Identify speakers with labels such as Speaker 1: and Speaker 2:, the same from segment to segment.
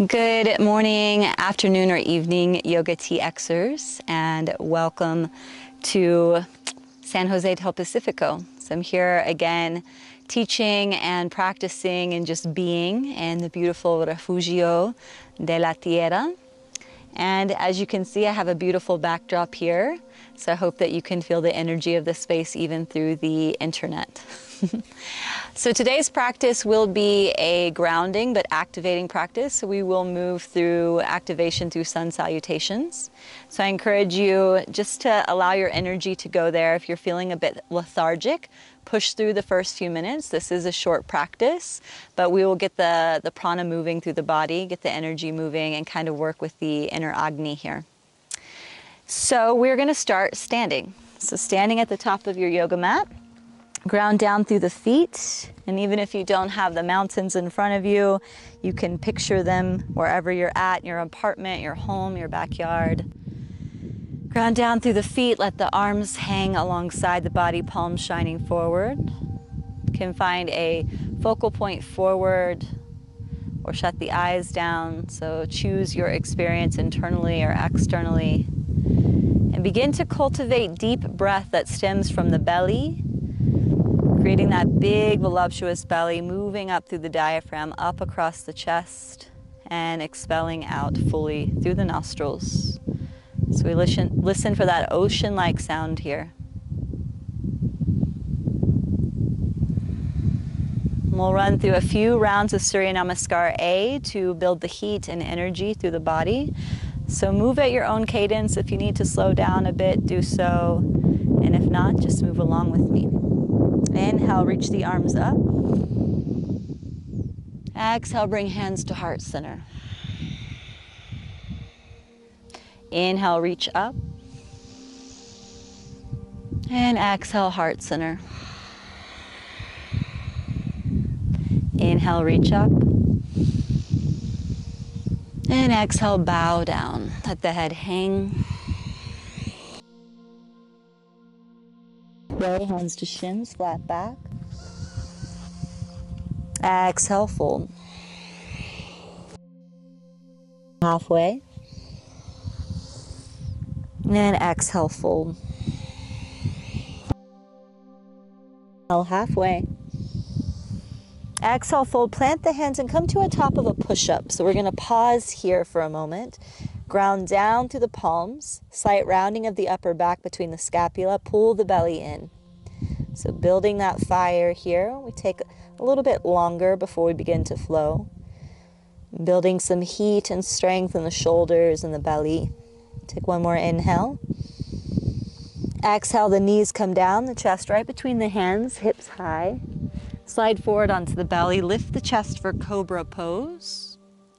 Speaker 1: Good morning, afternoon, or evening, YOGATXers, and welcome to San Jose del Pacifico. So I'm here again teaching and practicing and just being in the beautiful Refugio de la Tierra. And as you can see, I have a beautiful backdrop here, so I hope that you can feel the energy of the space even through the internet. So today's practice will be a grounding but activating practice. So we will move through activation through sun salutations. So I encourage you just to allow your energy to go there. If you're feeling a bit lethargic, push through the first few minutes. This is a short practice, but we will get the prana moving through the body, get the energy moving, and kind of work with the inner Agni here. So we're going to start standing. So standing at the top of your yoga mat. Ground down through the feet, and even if you don't have the mountains in front of you, you can picture them wherever you're at, your apartment, your home, your backyard. Ground down through the feet, let the arms hang alongside the body, palms shining forward. You can find a focal point forward or shut the eyes down, so choose your experience internally or externally. And begin to cultivate deep breath that stems from the belly, creating that big, voluptuous belly, moving up through the diaphragm, up across the chest, and expelling out fully through the nostrils. So we listen for that ocean-like sound here. We'll run through a few rounds of Surya Namaskar A to build the heat and energy through the body. So move at your own cadence. If you need to slow down a bit, do so. And if not, just move along with me. Inhale, reach the arms up. Exhale, bring hands to heart center. Inhale, reach up. And exhale, heart center. Inhale, reach up. And exhale, bow down. Let the head hang. Roll hands to shins, flat back. Exhale, fold. Halfway. And exhale, fold. Inhale, halfway. Exhale, fold, plant the hands and come to a top of a push-up. So we're going to pause here for a moment. Ground down through the palms, slight rounding of the upper back between the scapula, pull the belly in. So building that fire here, we take a little bit longer before we begin to flow. Building some heat and strength in the shoulders and the belly. Take one more inhale. Exhale, the knees come down, the chest right between the hands, hips high. Slide forward onto the belly, lift the chest for cobra pose.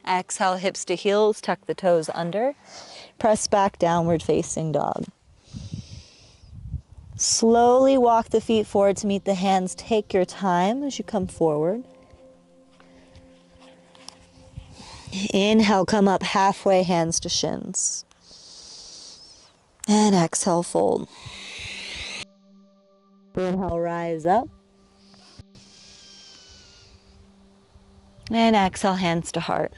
Speaker 1: Exhale, hips to heels, tuck the toes under. Press back, downward facing dog. Slowly walk the feet forward to meet the hands. Take your time as you come forward. Inhale, come up halfway, hands to shins. And exhale, fold. Inhale, rise up. And exhale, hands to heart.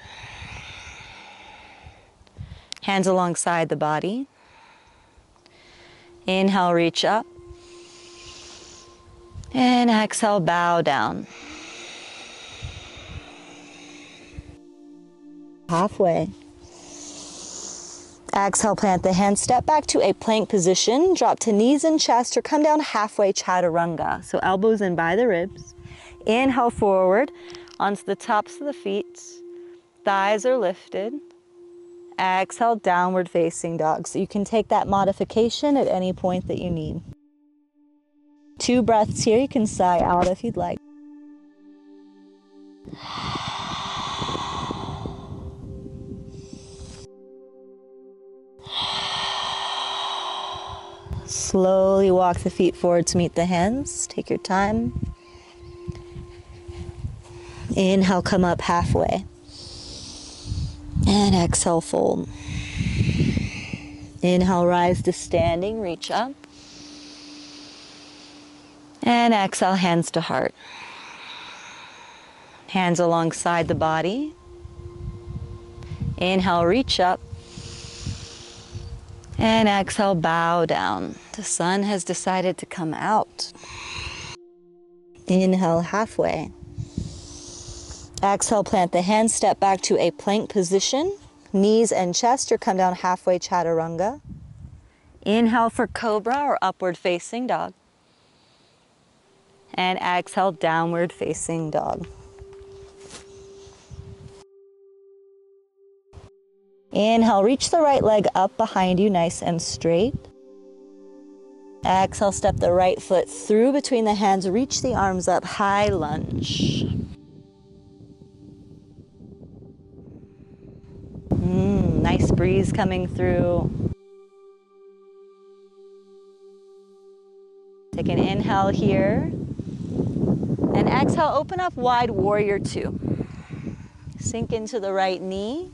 Speaker 1: Hands alongside the body. Inhale, reach up. And exhale, bow down. Halfway. Exhale, plant the hands, step back to a plank position, drop to knees and chest, or come down halfway, chaturanga. So elbows in by the ribs. Inhale, forward onto the tops of the feet. Thighs are lifted. Exhale, downward facing dog. So you can take that modification at any point that you need. 2 breaths here. You can sigh out if you'd like. Slowly walk the feet forward to meet the hands. Take your time. Inhale, come up halfway. And exhale, fold. Inhale, rise to standing, reach up. And exhale, hands to heart. Hands alongside the body. Inhale, reach up. And exhale, bow down. The sun has decided to come out. Inhale, halfway. Exhale, plant the hands, step back to a plank position. Knees and chest or come down halfway, chaturanga. Inhale for cobra or upward facing dog. And exhale, downward facing dog. Inhale, reach the right leg up behind you, nice and straight. Exhale, step the right foot through between the hands, reach the arms up, high lunge. Nice breeze coming through. Take an inhale here. And exhale, open up wide, warrior two. Sink into the right knee.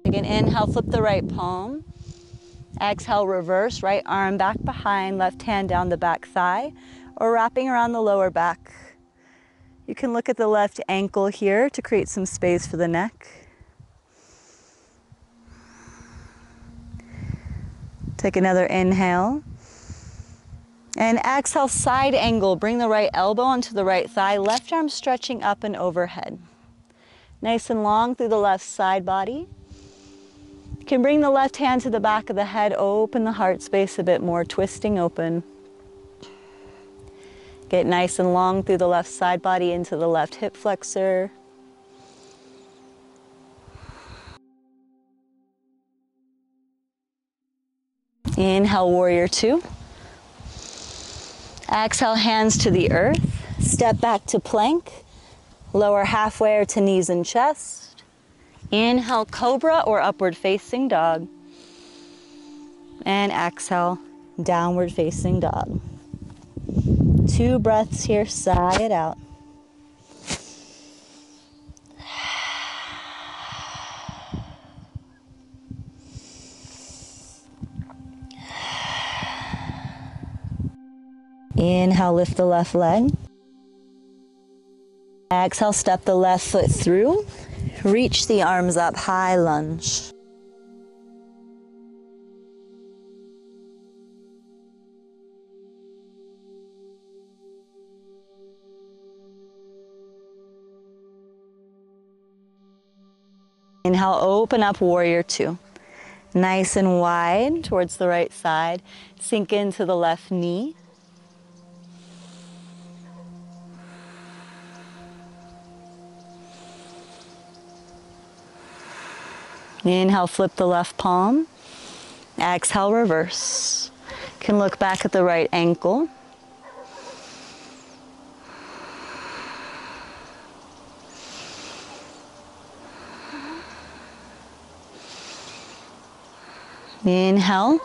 Speaker 1: Take an inhale, flip the right palm. Exhale, reverse, right arm back behind, left hand down the back thigh, or wrapping around the lower back. You can look at the left ankle here to create some space for the neck. Take another inhale. And exhale, side angle. Bring the right elbow onto the right thigh, left arm stretching up and overhead. Nice and long through the left side body. You can bring the left hand to the back of the head, open the heart space a bit more, twisting open. Get nice and long through the left side body into the left hip flexor. Inhale, warrior two. Exhale, hands to the earth. Step back to plank. Lower halfway or to knees and chest. Inhale, cobra or upward facing dog. And exhale, downward facing dog. 2 breaths here, sigh it out. Inhale, lift the left leg. Exhale, step the left foot through. Reach the arms up, high lunge. Inhale, open up, warrior two. Nice and wide towards the right side. Sink into the left knee. Inhale, flip the left palm. Exhale, reverse. You can look back at the right ankle. Inhale,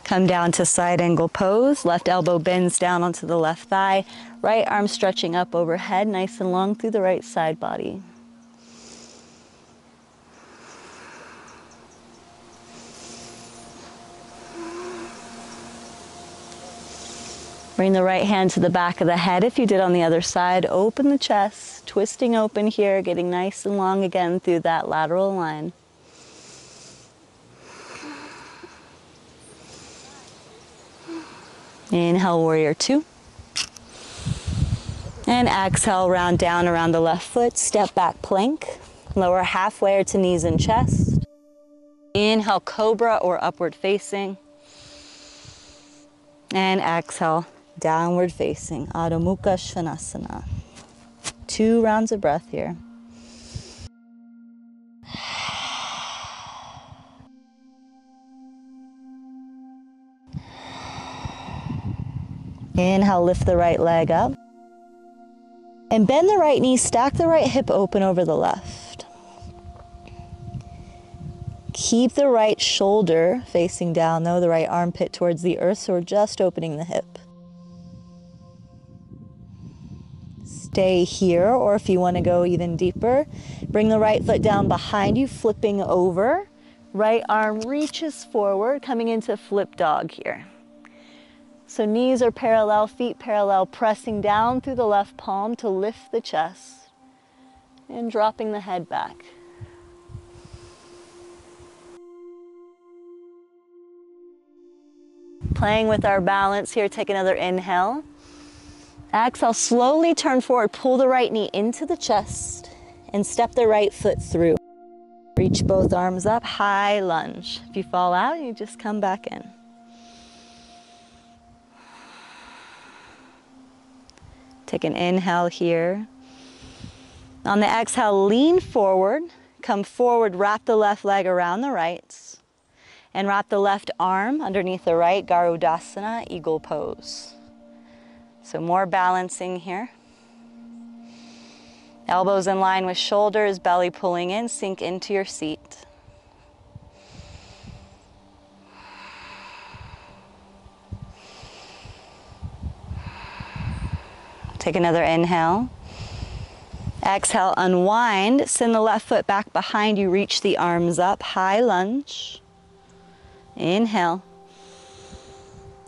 Speaker 1: come down to side angle pose. Left elbow bends down onto the left thigh. Right arm stretching up overhead, nice and long through the right side body. Bring the right hand to the back of the head if you did on the other side. Open the chest, twisting open here, getting nice and long again through that lateral line. Inhale, warrior two. And exhale, round down around the left foot, step back plank. Lower halfway or to knees and chest. Inhale, cobra or upward facing. And exhale, downward facing, Adho Mukha Svanasana. 2 rounds of breath here. Inhale, lift the right leg up. And bend the right knee, stack the right hip open over the left. Keep the right shoulder facing down though, the right armpit towards the earth, so we're just opening the hip. Stay here, or if you want to go even deeper, bring the right foot down behind you, flipping over. Right arm reaches forward, coming into flip dog here. So knees are parallel, feet parallel, pressing down through the left palm to lift the chest and dropping the head back. Playing with our balance here, take another inhale. Exhale, slowly turn forward, pull the right knee into the chest and step the right foot through. Reach both arms up, high lunge. If you fall out, you just come back in. Take an inhale here. On the exhale, lean forward, come forward, wrap the left leg around the right, and wrap the left arm underneath the right, Garudasana, eagle pose. So more balancing here. Elbows in line with shoulders, belly pulling in, sink into your seat. Take another inhale. Exhale, unwind, send the left foot back behind you, reach the arms up, high lunge. Inhale.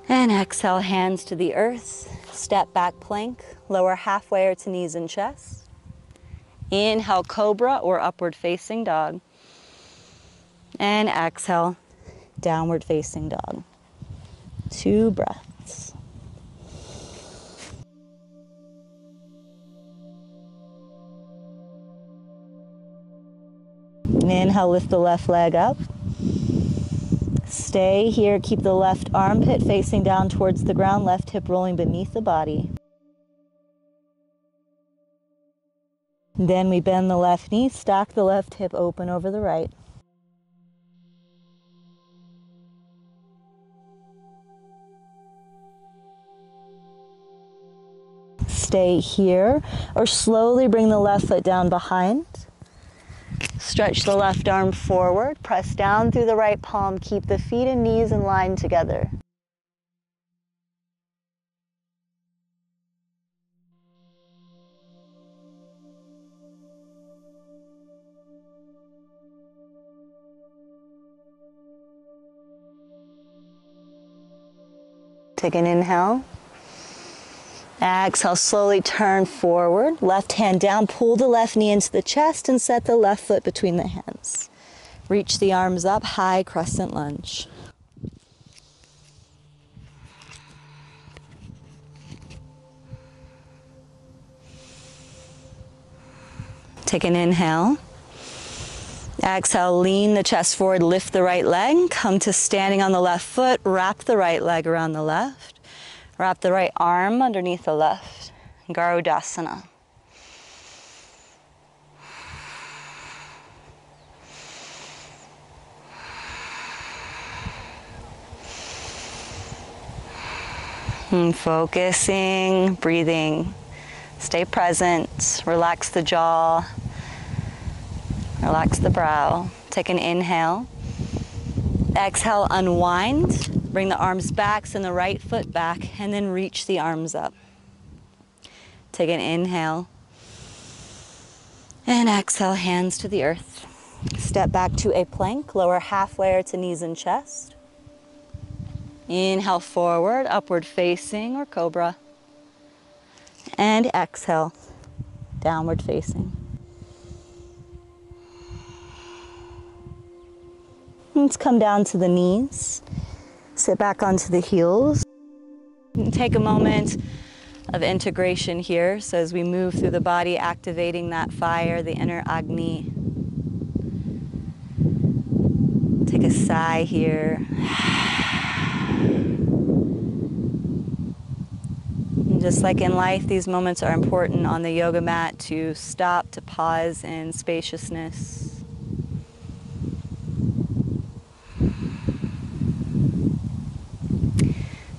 Speaker 1: And exhale, hands to the earth, step back plank, lower halfway or to knees and chest. Inhale, cobra or upward facing dog. And exhale, downward facing dog. 2 breaths. Inhale, lift the left leg up. Stay here, keep the left armpit facing down towards the ground, left hip rolling beneath the body. Then we bend the left knee, stack the left hip open over the right. Stay here, or slowly bring the left foot down behind. Stretch the left arm forward, press down through the right palm, keep the feet and knees in line together. Take an inhale. Exhale, slowly turn forward, left hand down, pull the left knee into the chest and set the left foot between the hands. Reach the arms up, high crescent lunge. Take an inhale. Exhale, lean the chest forward, lift the right leg, come to standing on the left foot, wrap the right leg around the left. Wrap the right arm underneath the left, Garudasana. And focusing, breathing. Stay present, relax the jaw, relax the brow. Take an inhale. Exhale, unwind. Bring the arms back, send the right foot back, and then reach the arms up. Take an inhale. And exhale, hands to the earth. Step back to a plank, lower halfway or to knees and chest. Inhale forward, upward facing or cobra. And exhale, downward facing. Let's come down to the knees. Sit back onto the heels. And take a moment of integration here. So as we move through the body, activating that fire, the inner Agni. Take a sigh here. And just like in life, these moments are important on the yoga mat to stop, to pause in spaciousness.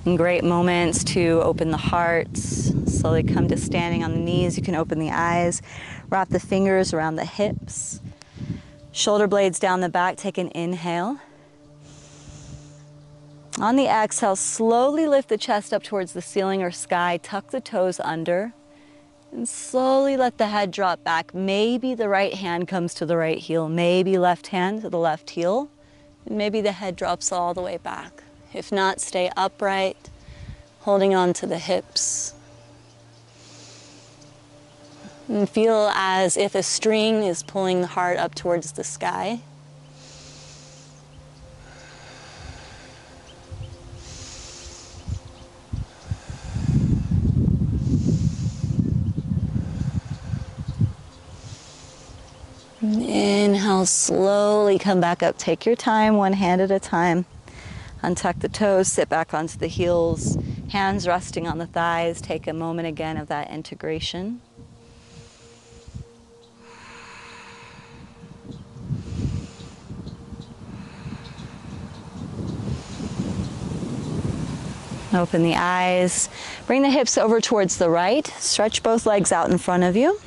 Speaker 1: And great moments to open the heart, slowly come to standing on the knees. You can open the eyes, wrap the fingers around the hips, shoulder blades down the back. Take an inhale. On the exhale, slowly lift the chest up towards the ceiling or sky, tuck the toes under, and slowly let the head drop back. Maybe the right hand comes to the right heel, maybe left hand to the left heel, and maybe the head drops all the way back. If not, stay upright, Holding on to the hips. And feel as if a string is pulling the heart up towards the sky. Inhale, slowly come back up. Take your time, one hand at a time. Untuck the toes, sit back onto the heels, hands resting on the thighs. Take a moment again of that integration. Open the eyes. Bring the hips over towards the right. Stretch both legs out in front of you.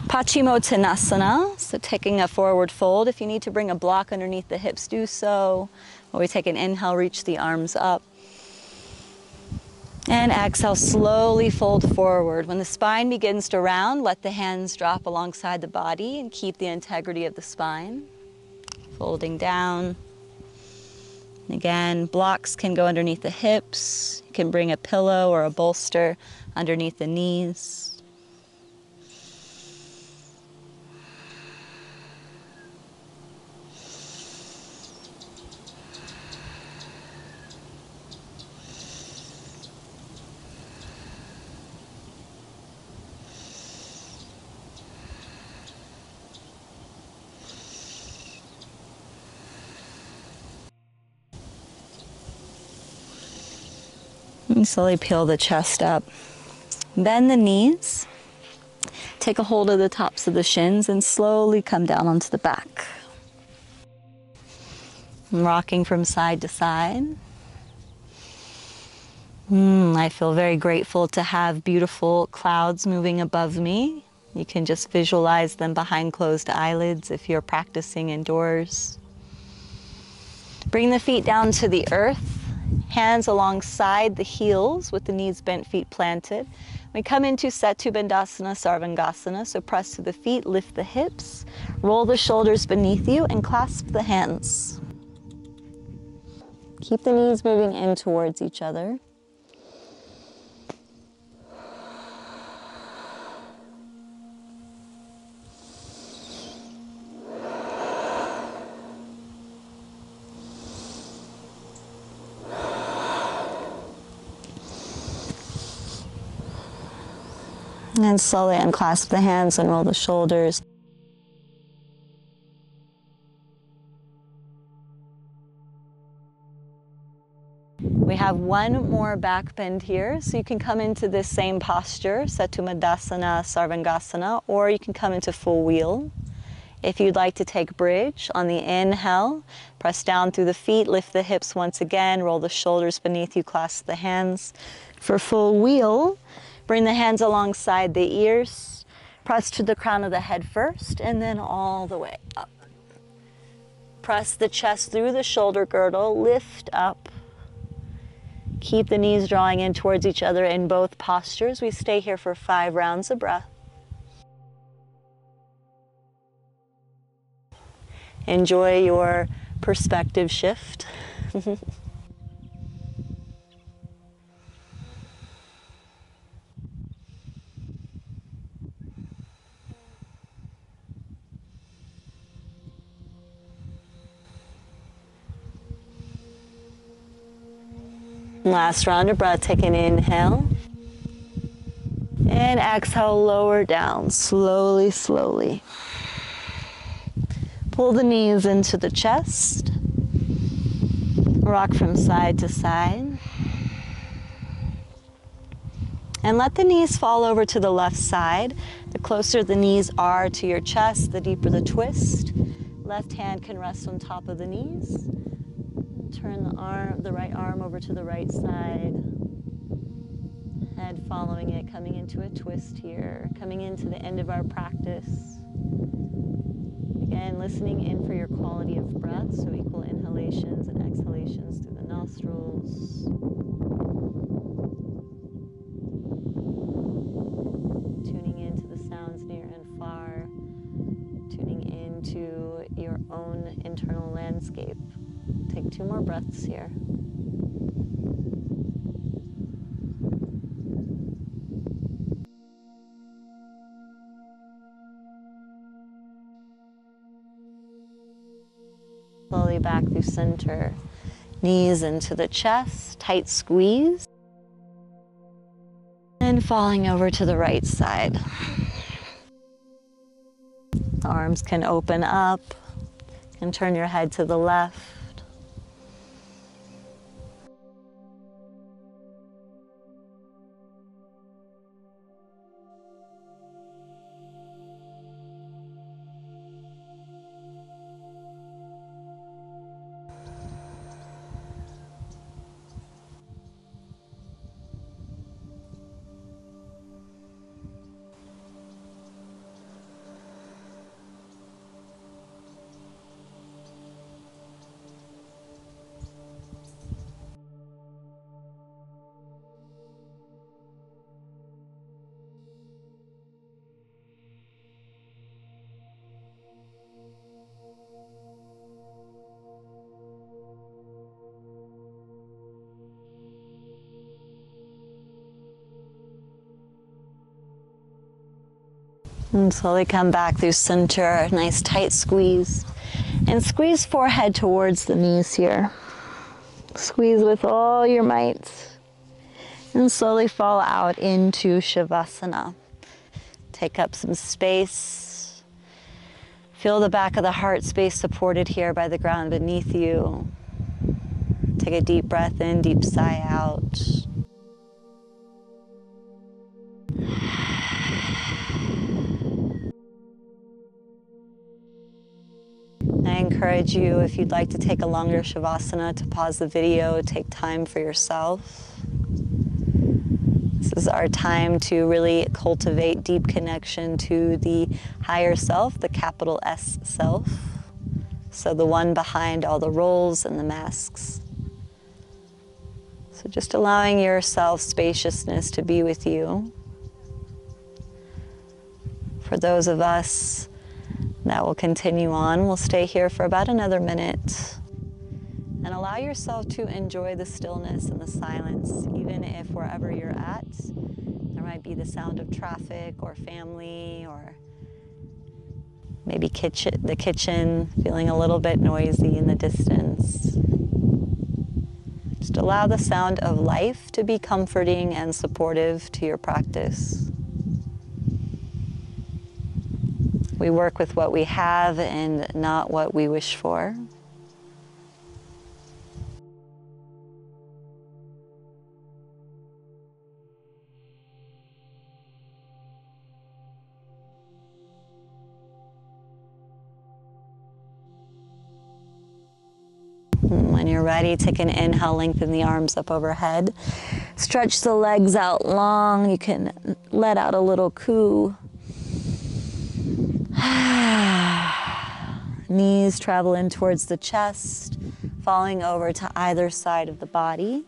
Speaker 1: Paschimottanasana, so taking a forward fold. If you need to bring a block underneath the hips, do so. Or we take an inhale, reach the arms up. And exhale, slowly fold forward. When the spine begins to round, let the hands drop alongside the body and keep the integrity of the spine. Folding down. Again, blocks can go underneath the hips. You can bring a pillow or a bolster underneath the knees. And slowly peel the chest up. Bend the knees. Take a hold of the tops of the shins and slowly come down onto the back. I'm rocking from side to side. I feel very grateful to have beautiful clouds moving above me. You can just visualize them behind closed eyelids if you're practicing indoors. Bring the feet down to the earth. Hands alongside the heels with the knees bent, feet planted. We come into Setu Bandhasana, Sarvangasana, so press to the feet, lift the hips, roll the shoulders beneath you and clasp the hands. Keep the knees moving in towards each other. And slowly unclasp the hands and roll the shoulders. We have one more back bend here, so you can come into this same posture, Setu Bandhasana, Sarvangasana, or you can come into full wheel. If you'd like to take bridge, on the inhale, press down through the feet, lift the hips once again, roll the shoulders beneath you, clasp the hands. For full wheel, bring the hands alongside the ears, press to the crown of the head first, and then all the way up. Press the chest through the shoulder girdle, lift up. Keep the knees drawing in towards each other in both postures. We stay here for 5 rounds of breath. Enjoy your perspective shift. Last round of breath, take an inhale. And exhale, lower down, slowly, slowly. Pull the knees into the chest. Rock from side to side. And let the knees fall over to the left side. The closer the knees are to your chest, the deeper the twist. Left hand can rest on top of the knees. Turn the right arm over to the right side. Head following it, coming into a twist here, coming into the end of our practice. Again, listening in for your quality of breath, so equal inhalations and exhalations through the nostrils. Tuning into the sounds near and far, tuning into your own internal landscape. Take 2 more breaths here. Slowly back through center. Knees into the chest, tight squeeze. And falling over to the right side. Arms can open up. And turn your head to the left. And slowly come back through center, nice tight squeeze. And squeeze forehead towards the knees here. Squeeze with all your might. And slowly fall out into Shavasana. Take up some space. Feel the back of the heart space supported here by the ground beneath you. Take a deep breath in, deep sigh out. I encourage you, if you'd like to take a longer Shavasana, to pause the video, take time for yourself. This is our time to really cultivate deep connection to the higher self, the capital S self. So the one behind all the roles and the masks. So just allowing yourself spaciousness to be with you. For those of us that will continue on, we'll stay here for about another minute. And allow yourself to enjoy the stillness and the silence, even if wherever you're at, there might be the sound of traffic or family or maybe the kitchen feeling a little bit noisy in the distance. Just allow the sound of life to be comforting and supportive to your practice. We work with what we have and not what we wish for. When you're ready, take an inhale, lengthen the arms up overhead. Stretch the legs out long. You can let out a little coo. Knees travel in towards the chest, falling over to either side of the body,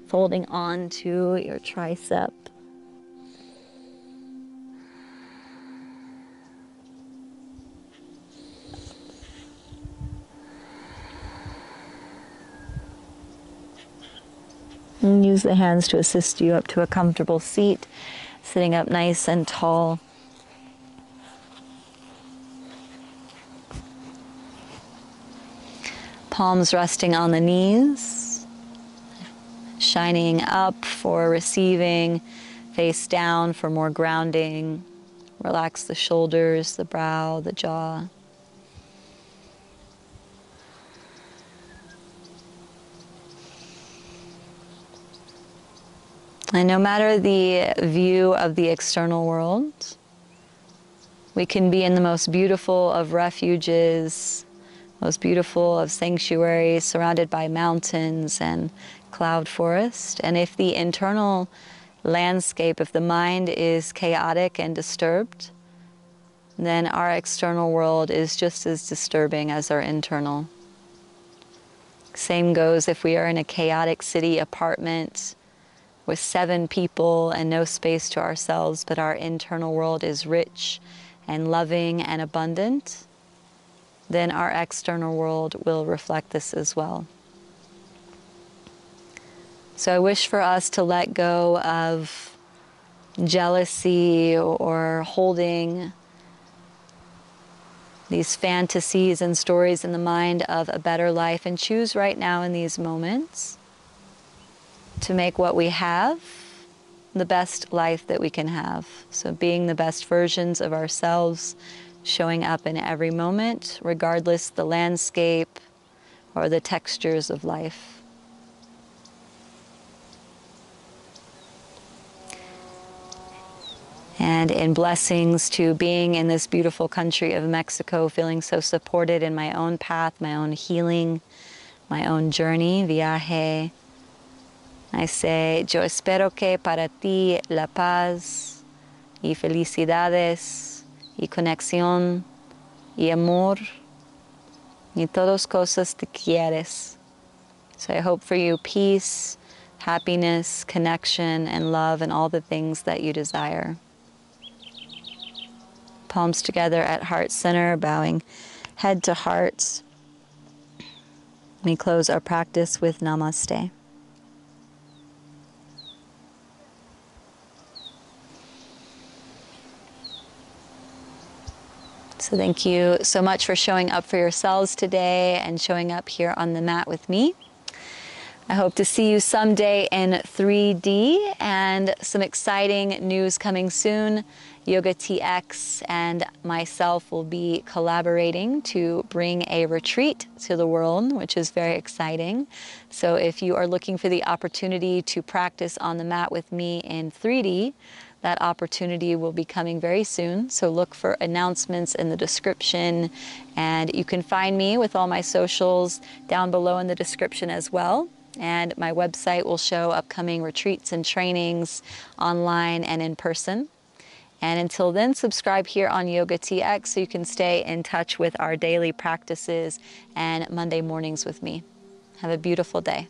Speaker 1: folding onto your tricep. And use the hands to assist you up to a comfortable seat, sitting up nice and tall. Palms resting on the knees, shining up for receiving, face down for more grounding. Relax the shoulders, the brow, the jaw. And no matter the view of the external world, we can be in the most beautiful of refuges, most beautiful of sanctuaries, surrounded by mountains and cloud forest. And if the internal landscape, if the mind is chaotic and disturbed, then our external world is just as disturbing as our internal. Same goes if we are in a chaotic city apartment with 7 people and no space to ourselves, but our internal world is rich and loving and abundant, then our external world will reflect this as well. So I wish for us to let go of jealousy or holding these fantasies and stories in the mind of a better life, and choose right now in these moments to make what we have the best life that we can have. So being the best versions of ourselves, showing up in every moment, regardless the landscape or the textures of life. And in blessings to being in this beautiful country of Mexico, feeling so supported in my own path, my own healing, my own journey, viaje. I say, yo espero que para ti la paz y felicidades y conexión y amor y todas cosas que quieres. So I hope for you peace, happiness, connection, and love, and all the things that you desire. Palms together at heart center, bowing head to heart. We close our practice with Namaste. So thank you so much for showing up for yourselves today and showing up here on the mat with me. I hope to see you someday in 3D, and some exciting news coming soon. YOGATX and myself will be collaborating to bring a retreat to the world, which is very exciting. So if you are looking for the opportunity to practice on the mat with me in 3D, that opportunity will be coming very soon. So look for announcements in the description, and you can find me with all my socials down below in the description as well. And my website will show upcoming retreats and trainings online and in person. And until then, subscribe here on YOGATX so you can stay in touch with our daily practices and Monday mornings with me. Have a beautiful day.